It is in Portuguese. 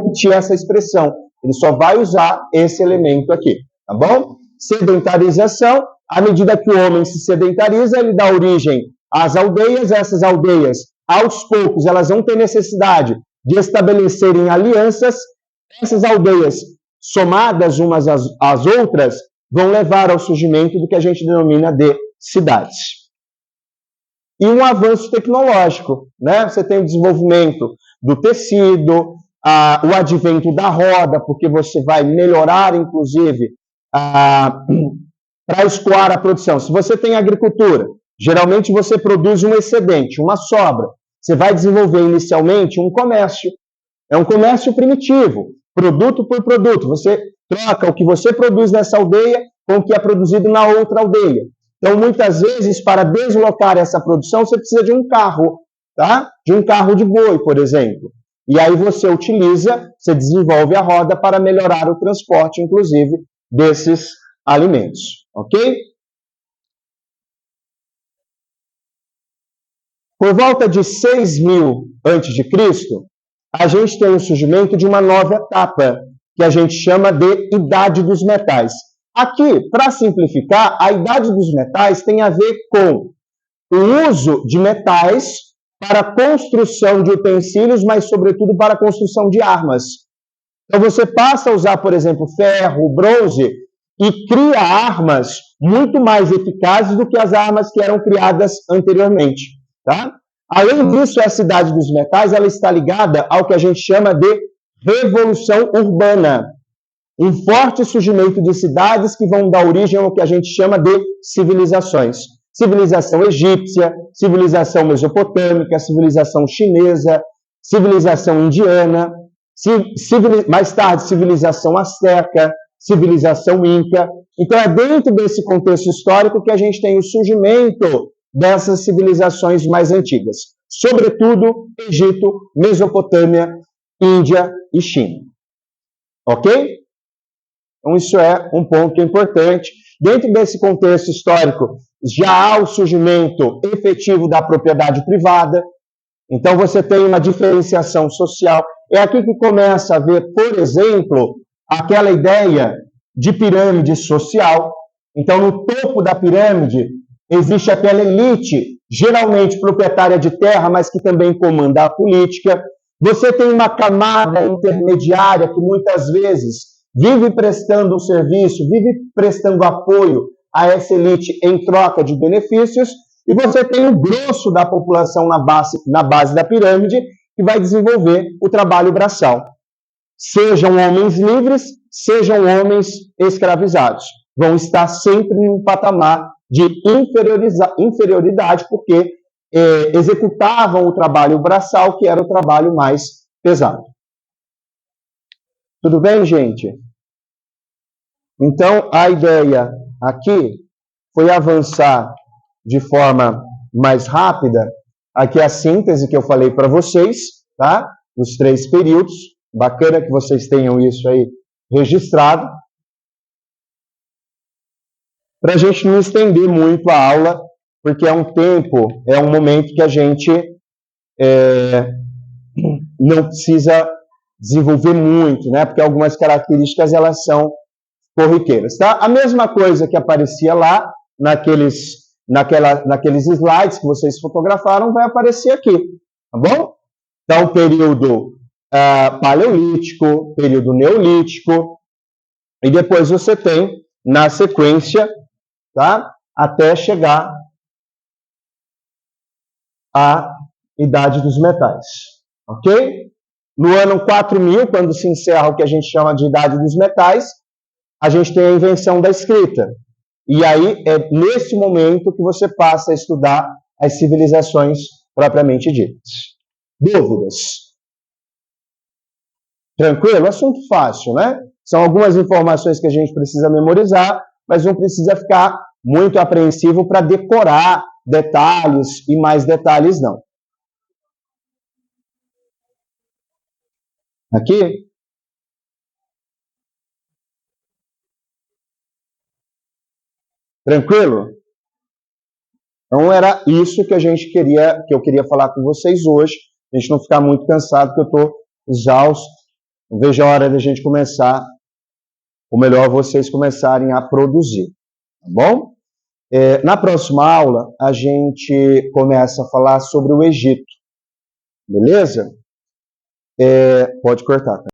repetir essa expressão. Ele só vai usar esse elemento aqui, tá bom? Sedentarização, à medida que o homem se sedentariza, ele dá origem às aldeias. Essas aldeias, aos poucos, elas vão ter necessidade de estabelecerem alianças. Essas aldeias, somadas umas às outras, vão levar ao surgimento do que a gente denomina de cidades. E um avanço tecnológico, né? Você tem o desenvolvimento do tecido, o advento da roda, porque você vai melhorar, inclusive, para escoar a produção. Se você tem agricultura, geralmente você produz um excedente, uma sobra. Você vai desenvolver inicialmente um comércio. É um comércio primitivo, produto por produto. Você troca o que você produz nessa aldeia com o que é produzido na outra aldeia. Então, muitas vezes, para deslocar essa produção, você precisa de um carro, tá? De um carro de boi, por exemplo. E aí você desenvolve a roda para melhorar o transporte, inclusive, desses alimentos, ok? Por volta de 6.000 a.C., a gente tem o surgimento de uma nova etapa, que a gente chama de Idade dos Metais. Aqui, para simplificar, a Idade dos Metais tem a ver com o uso de metais para a construção de utensílios, mas, sobretudo, para a construção de armas. Então, você passa a usar, por exemplo, ferro, bronze, e cria armas muito mais eficazes do que as armas que eram criadas anteriormente, tá? Além disso, essa Idade dos Metais ela está ligada ao que a gente chama de Revolução Urbana. Um forte surgimento de cidades que vão dar origem ao que a gente chama de civilizações. Civilização egípcia, civilização mesopotâmica, civilização chinesa, civilização indiana, mais tarde civilização asteca, civilização inca. Então é dentro desse contexto histórico que a gente tem o surgimento dessas civilizações mais antigas. Sobretudo Egito, Mesopotâmia, Índia e China. Ok? Então, isso é um ponto importante. Dentro desse contexto histórico, já há o surgimento efetivo da propriedade privada. Então, você tem uma diferenciação social. É aqui que começa a ver, por exemplo, aquela ideia de pirâmide social. Então, no topo da pirâmide, existe aquela elite, geralmente proprietária de terra, mas que também comanda a política. Você tem uma camada intermediária que muitas vezes vive prestando um serviço, vive prestando apoio a essa elite em troca de benefícios, e você tem o grosso da população na base da pirâmide que vai desenvolver o trabalho braçal. Sejam homens livres, sejam homens escravizados. Vão estar sempre em um patamar de inferioridade, porque executavam o trabalho braçal, que era o trabalho mais pesado. Tudo bem, gente? Então, a ideia aqui foi avançar de forma mais rápida. Aqui é a síntese que eu falei para vocês, tá? Nos 3 períodos. Bacana que vocês tenham isso aí registrado. Para a gente não estender muito a aula, porque é um momento que a gente não precisa desenvolver muito, né? Porque algumas características elas são corriqueiras, tá? A mesma coisa que aparecia lá naqueles slides que vocês fotografaram vai aparecer aqui, tá bom? Então, período paleolítico, período neolítico, e depois você tem na sequência, tá? Até chegar à Idade dos Metais, ok? No ano 4000, quando se encerra o que a gente chama de Idade dos Metais, a gente tem a invenção da escrita. E aí é nesse momento que você passa a estudar as civilizações propriamente ditas. Dúvidas? Tranquilo? Assunto fácil, né? São algumas informações que a gente precisa memorizar, mas não precisa ficar muito apreensivo para decorar detalhes e mais detalhes, não. Aqui? Tranquilo? Então era isso que eu queria falar com vocês hoje. A gente não ficar muito cansado, porque eu estou exausto Não vejo a hora da gente começar, ou melhor, vocês começarem a produzir, tá bom? Na próxima aula, a gente começa a falar sobre o Egito, beleza? Pode cortar, tá?